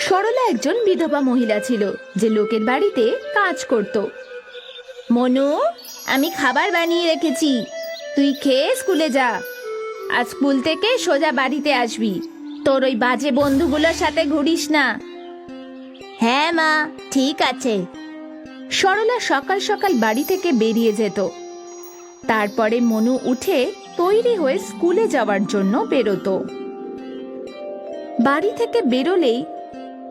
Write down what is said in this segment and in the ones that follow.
সরলা একজন বিধবা মহিলা ছিল যে লোকের বাড়িতে কাজ করত। মনু, আমি খাবার বানিয়ে রেখেছি, তুই খেয়ে স্কুলে যা। আজ স্কুল থেকে সোজা বাড়িতে আসবি, তোর ওই বাজে বন্ধুগুলোর সাথে ঘুরিস না। হ্যাঁ মা, ঠিক আছে। সরলা সকাল সকাল বাড়ি থেকে বেরিয়ে যেত। তারপরে মনু উঠে তৈরি হয়ে স্কুলে যাওয়ার জন্য বেরোতো। বাড়ি থেকে বেরোলেই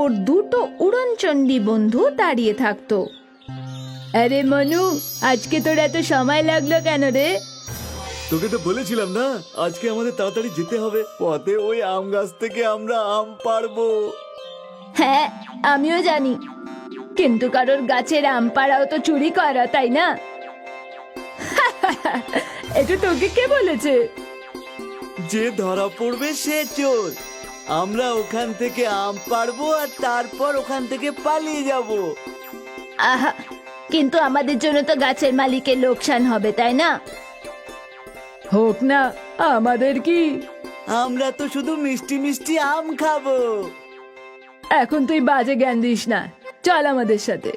ওর দুটো উড়নচণ্ডী বন্ধু দাঁড়িয়ে থাকতো। আরে মনু, আজকে তোর এত সময় লাগলো কেন রে? তোকে তো বলেছিলাম না, আজকে আমাদের তাড়াতাড়ি যেতে হবে, পথে ওই আম গাছ থেকে আমরা আম পাড়বো। হ্যাঁ, আমিও জানি, কিন্তু কারোর গাছের আম পাড়াও তো চুরি করা, তাই না? এটা তোকে কে বলেছে? যে ধরা পড়বে সে চোর। আমরা ওখান থেকে আম পাড়বো আর তারপর ওখান থেকে পালিয়ে যাব। আহা, কিন্তু আমাদের জন্য তো গাছের মালিকের লোকসান হবে, তাই না? হোক না, আমাদের কি? আমরা তো শুধু মিষ্টি মিষ্টি আম খাবো। এখন তুই বাজে জ্ঞান দিস না, চল আমাদের সাথে।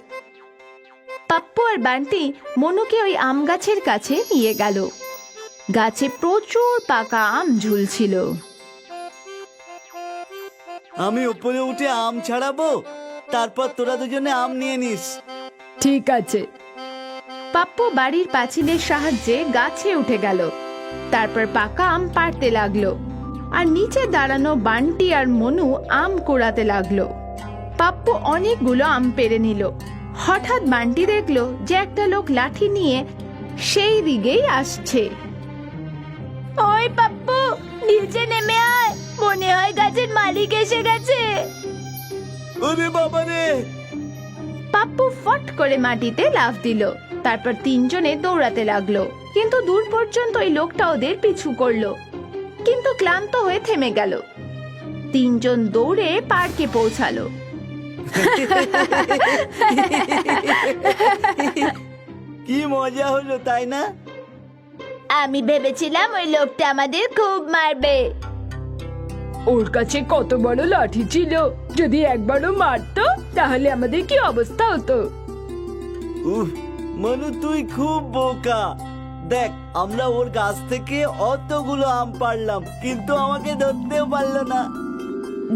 পাপ্পু আর বান্টি মনুকে ওই আম গাছের কাছে নিয়ে গেল। গাছে প্রচুর পাকা আম ঝুলছিল। আমি ওপরে উঠে আম ছাড়াবো, তারপর তোরা দুজনে আম নিয়ে নিস। ঠিক আছে। পাপ্পু বাড়ির পাঁচিলের সাহায্যে গাছে উঠে গেল। তারপর পাকা আম পাড়তে লাগলো, আর নিচে দাঁড়ানো বান্টি আর মনু আম কুড়াতে লাগলো। পাপ্পু অনেকগুলো আম পেড়ে নিল। হঠাৎ বান্টি দেখলো যে একটা লোক লাঠি নিয়ে সেই দিকেই আসছে। ওই পাপ্পু, নিচে নেমে আয়, মনে হয় গাছের মালিক এসে গেছে। ওরে বাবা রে! পাপ্পু ফট করে মাটিতে লাফ দিল। তারপর তিনজনে দৌড়াতে লাগলো, কিন্তু দূর পর্যন্ত ওই লোকটা ওদের পিছু করলো, কিন্তু ক্লান্ত হয়ে থেমে গেল। তিনজন দৌড়ে পার্কে পৌঁছালো। কি মজা হলো, তাই না? আমি ভেবেছিলাম ওই লোকটা আমাদের খুব মারবে। ওর কাছে কত বড় লাঠি ছিল, যদি একবারও মারতো তাহলে আমাদের কি অবস্থা হতো। উফ, মনু তুই খুব বোকা। দেখ, আমরা ওর গাছ থেকে অতগুলো আম পাড়লাম, কিন্তু আমাকে ধরতেও পারলো না।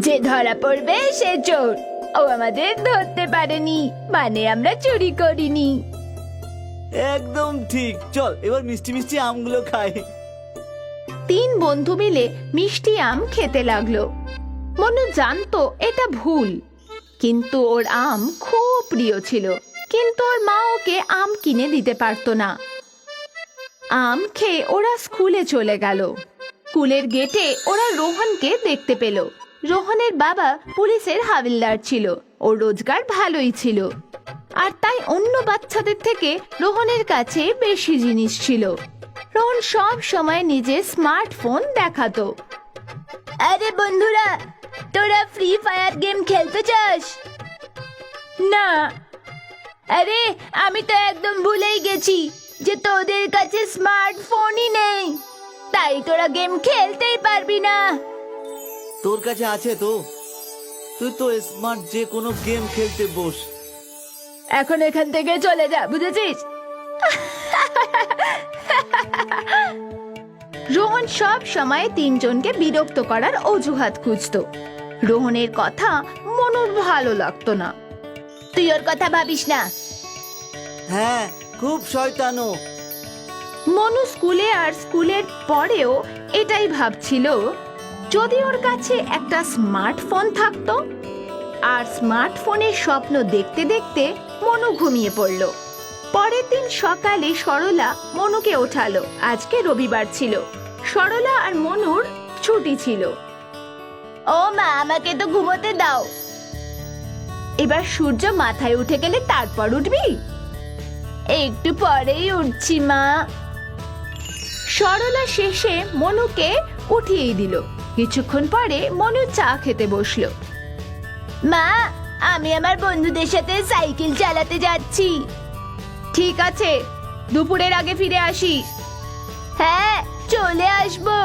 যে ধরা পড়বে সে চোর। ও আমাদের ধরতে পারেনি, মানে আমরা চুরি করিনি। একদম ঠিক। চল এবার মিষ্টি মিষ্টি আমগুলো খাই। তিন বন্ধু মিলে মিষ্টি আম খেতে লাগলো। মনু জানতো এটা ভুল, কিন্তু ওর আম খুব প্রিয় ছিল। কিন্তু ওর মা ওকে আম কিনে দিতে পারতো না। আম খেয়ে ওরা স্কুলে চলে গেল। স্কুলের গেটে ওরা রোহনকে দেখতে পেল। রোহনের বাবা পুলিশের হাবিলদার ছিল। ওর রোজগার ভালোই ছিল, আর তাই অন্য বাচ্চাদের থেকে রোহনের কাছে বেশি জিনিস ছিল। রোহন সব সময় নিজের স্মার্টফোন দেখাতো। আরে বন্ধুরা, তোরা ফ্রি ফায়ার গেম খেলতে চাস? না। আরে আমি তো একদম ভুলেই গেছি যে তোদের কাছে স্মার্টফোনই নেই, তাই তোরা গেম খেলতেই পারবি না। তোর কাছে আছে তো, তুই তো স্মার্ট, যে কোনো গেম খেলতে বস। এখন এখান থেকে চলে যা, বুঝেছিস? রোহন সব সময় তিনজনকে বিরক্ত করার অজুহাত খুঁজতো। রোহনের কথা মনুর ভালো লাগতো না। তুই ওর কথা ভাবিস না। হ্যাঁ, খুব শয়তানো। মনু স্কুলে আর স্কুলের পরেও এটাই ভাবছিল, যদি ওর কাছে একটা স্মার্টফোন থাকতো। আর স্মার্টফোনের স্বপ্ন দেখতে দেখতে মনু ঘুমিয়ে পড়ল। পরের দিন সকালে সরলা মনুকে ওঠালো। আজকে রবিবার ছিল, সরলা আর মনুর ছুটি ছিল। ও মা, আমাকে তো ঘুমোতে দাও। এবার সূর্য মাথায় উঠে গেলে তারপর উঠবি? একটু পরেই উঠছি মা। সরলা শেষে মনুকে উঠিয়েই দিল। কিছুক্ষণ পরে মনু চা খেতে বসলো। মা, আমি আমার বন্ধুদের সাথে সাইকেল চালাতে যাচ্ছি। ঠিক আছে, দুপুরের আগে ফিরে আসিস। হ্যাঁ, চলে আসবো।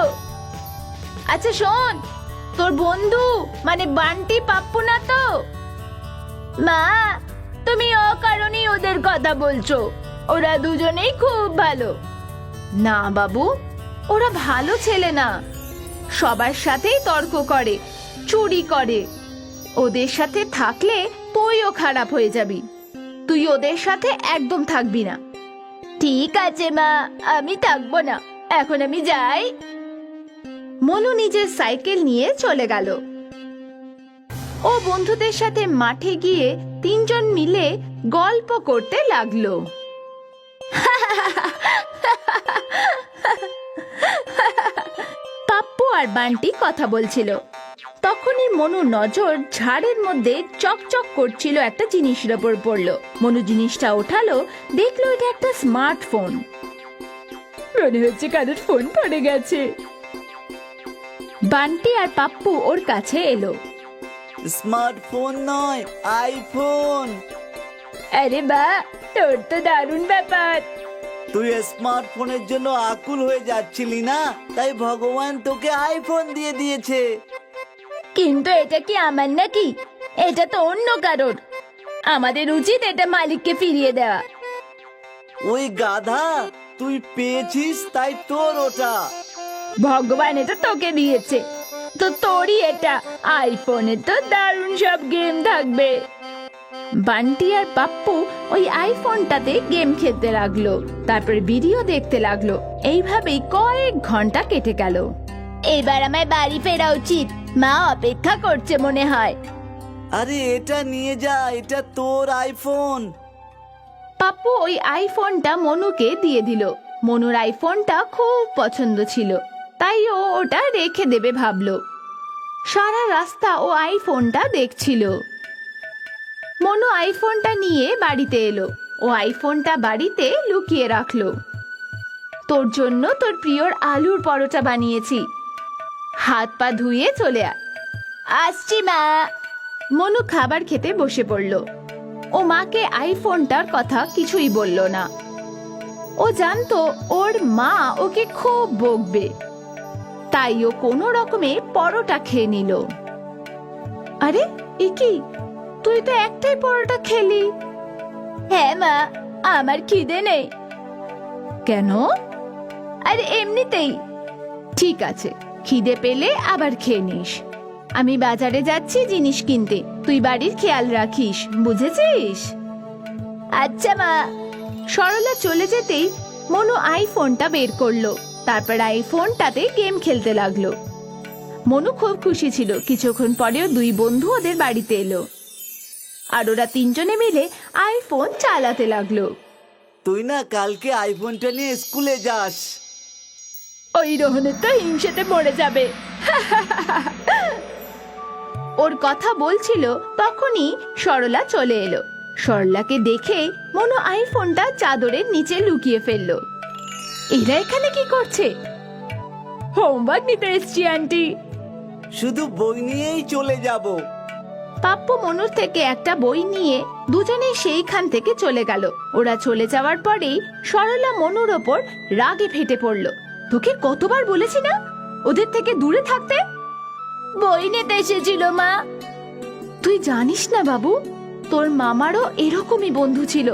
আচ্ছা শোন, তোর বন্ধু মানে বান্টি পাপ্পু না তো? মা, তুমি অকারণেই ওদের কথা বলছো। ওরা দুজনেই খুব ভালো। না বাবু, ওরা ভালো ছেলে না। সবার সাথেই তর্ক করে, চুরি করে। ওদের সাথে থাকলে তুইও খারাপ হয়ে যাবি। তুই ওদের সাথে একদম থাকবি না। ঠিক আছে মা, আমি থাকবো না। এখন আমি যাই। মনু নিজের সাইকেল নিয়ে চলে গেল। ও বন্ধুদের সাথে মাঠে গিয়ে তিনজন মিলে গল্প করতে লাগলো। পাপ্পু আর বান্টি কথা বলছিল। তখনই মনু নজর ঝাড়ের মধ্যে চকচক করছিল একটা জিনিসের উপর পড়লো। মনু জিনিসটা ওঠালো, দেখলো এটা একটা স্মার্টফোন। মনে হচ্ছে কারোর ফোন পড়ে গেছে। বান্টি আর পাপ্পু ওর কাছে এলো। স্মার্টফোন নয়, আইফোন। আরে বা, তোর তো দারুণ ব্যাপার। তুই স্মার্টফোনের জন্য আকুল হয়ে যাচ্ছিলি না, তাই ভগবান তোকে আইফোন দিয়ে দিয়েছে। কিন্তু এটা কি আমার নাকি? এটা তো অন্য কারোর। আমাদের উচিত এটা মালিককে ফিরিয়ে দেওয়া। ওই গাধা, তুই পেয়েছিস তাই তোর ওটা। ভগবান এটা তোকে দিয়েছে, তো তোরই এটা। আইফোনে তো দারুণ সব গেম থাকবে। বান্টি আর পাপ্পু ওই আইফোনটাতে গেম খেলতে লাগলো, তারপর ভিডিও দেখতে লাগলো। এইভাবেই কয়েক ঘন্টা কেটে গেল। এবার আমায় বাড়ি ফেরা উচিত, মা অপেক্ষা করছে মনে হয়। আরে এটা নিয়ে যা, এটা তোর আইফোন। পাপ্পু ওই আইফোনটা মনুকে দিয়ে দিল। মনুর আইফোনটা খুব পছন্দ ছিল, তাই ও ওটা রেখে দেবে ভাবলো। সারা রাস্তা ও আইফোনটা দেখছিল। মনু আইফোনটা নিয়ে বাড়িতে এলো। ও আইফোনটা বাড়িতে লুকিয়ে রাখলো। তোর জন্য তোর প্রিয়র আলুর পরোটা বানিয়েছি, হাত পা ধুয়ে চলে আয়। আসছি মা। মনু খাবার খেতে বসে পড়ল। ও মাকে আইফোনটার কথা কিছুই বলল না। ও জানতো ওর মা ওকে খুব বকবে, তাই ও কোনো রকমে পরোটা খেয়ে নিল। আরে এ কি, তুই তো একটাই পরোটা খেলি। হ্যাঁ মা, আমার খিদে নেই। কেন? আরে এমনিতেই। ঠিক আছে, খিদে পেলে আবার খেয়ে নিস। আমি বাজারে যাচ্ছি জিনিস কিনতে, তুই বাড়ির খেয়াল রাখিস, বুঝেছিস? আচ্ছা মা। সরলা চলে যেতেই মনু আইফোনটা বের করলো, তারপর আইফোনটাতে গেম খেলতে লাগলো। মনু খুব খুশি ছিল। কিছুক্ষণ পরেও দুই বন্ধু ওদের বাড়িতে এলো, আর ওরা তিনজনে মিলে আইফোন চালাতে লাগলো। তুই না কালকে আইফোনটা নিয়ে স্কুলে যাস। ওই রোহনের তো হিংসেতে মরে যাবে। ওর কথা বলছিল, তখনই সরলা চলে এলো। সরলাকে দেখে মনু আইফোনটা চাদরের নিচে লুকিয়ে ফেললো। এরা এখানে কি করছে? হোমওয়ার্ক নিতে এসছি আন্টি। শুধু বই নিয়েই চলে যাব। পাপ্পু মনুর থেকে একটা বই নিয়ে দুজনেই সেইখান থেকে চলে গেল। ওরা চলে যাওয়ার পরেই সরলা মনুর ওপর রাগে ফেটে পড়ল। তোকে কতবার বলেছি না ওদের থেকে দূরে থাকতে? বই নিতে এসেছিল মা। তুই জানিস না বাবু, তোর মামারও এরকমই বন্ধু ছিল।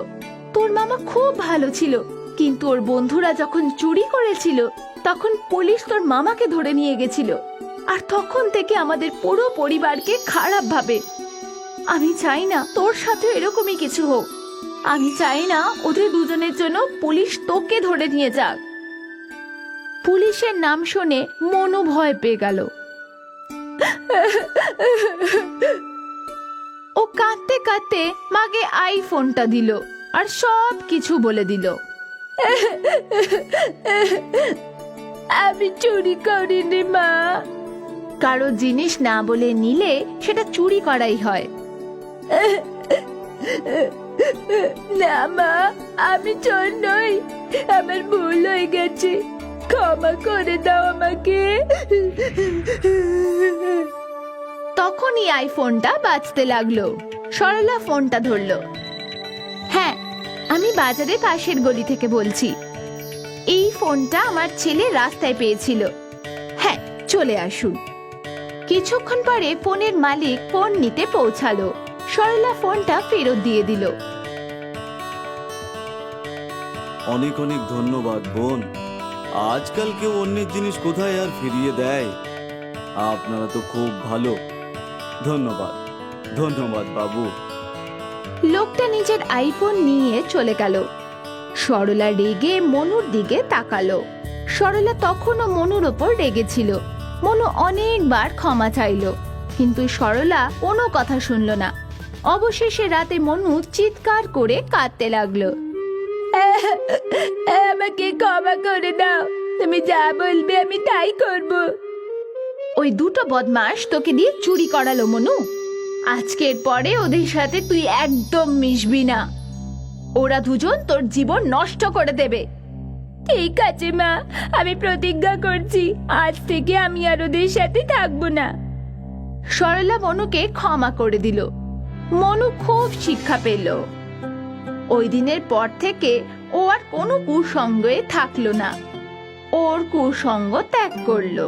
তোর মামা খুব ভালো ছিল, কিন্তু ওর বন্ধুরা যখন চুরি করেছিল তখন পুলিশ তোর মামাকে ধরে নিয়ে গেছিল, আর তখন থেকে আমাদের পুরো পরিবারকে খারাপ ভাবে। আমি চাই না তোর সাথে এরকমই কিছু হোক। আমি চাই না ওদের দুজনের জন্য পুলিশ তোকে ধরে নিয়ে যাক। পুলিশের নাম শুনে মনু ভয় পেয়ে গেল। ও কাঁদতে কাঁদতে মাকে আইফোনটা দিল আর সব কিছু বলে দিল। আমি চুরি করিনি মা। কারো জিনিস না বলে নিলে সেটা চুরি করাই হয়। না মা, আমি চোর নই, আমার ভুল হয়ে গেছে, ক্ষমা করে দাও আমাকে। তখনই আইফোনটা বাজতে লাগলো। সরলা ফোনটা ধরলো। হ্যাঁ, আমি বাজারে পাশের গলি থেকে বলছি। এই ফোনটা আমার ছেলে রাস্তায় পেয়েছিল। হ্যাঁ, চলে আসুন। কিছুক্ষণ পরে ফোনের মালিক ফোন নিতে পৌঁছালো। সরলা ফোনটা ফেরত দিয়ে দিল। অনেক অনেক ধন্যবাদ বোন। আজকাল কেউ অন্যের জিনিস কোথায় আর ফিরিয়ে দেয়? আপনারা তো খুব ভালো। ধন্যবাদ, ধন্যবাদ বাবু। লোকটা নিজের আইফোন নিয়ে চলে গেল। সরলা রেগে মনুর দিকে তাকালো। সরলা তখনও মনুর ওপর রেগেছিল। মনু অনেকবার ক্ষমা চাইলো, কিন্তু সরলা কোনো কথা শুনলো না। অবশেষে রাতে মনু চিৎকার করে কাঁদতে লাগলো। আমাকে ক্ষমা করে দাও, তুমি যা বলবে আমি তাই করব। ওই দুটো বদমাশ তোকে দিয়ে চুরি করালো মনু। আজকের পরে ওদের সাথে তুই একদম মিশবি না। ওরা দুজন তোর জীবন নষ্ট করে দেবে। ঠিক আছে মা, আমি প্রতিজ্ঞা করছি আজ থেকে আমি আর ওদের সাথে থাকবো না। সরলা মনুকে ক্ষমা করে দিল। মনু খুব শিক্ষা পেল। ওই দিনের পর থেকে ও আর কোনো কুসঙ্গে থাকলো না। ওর কুসঙ্গ ত্যাগ করলো।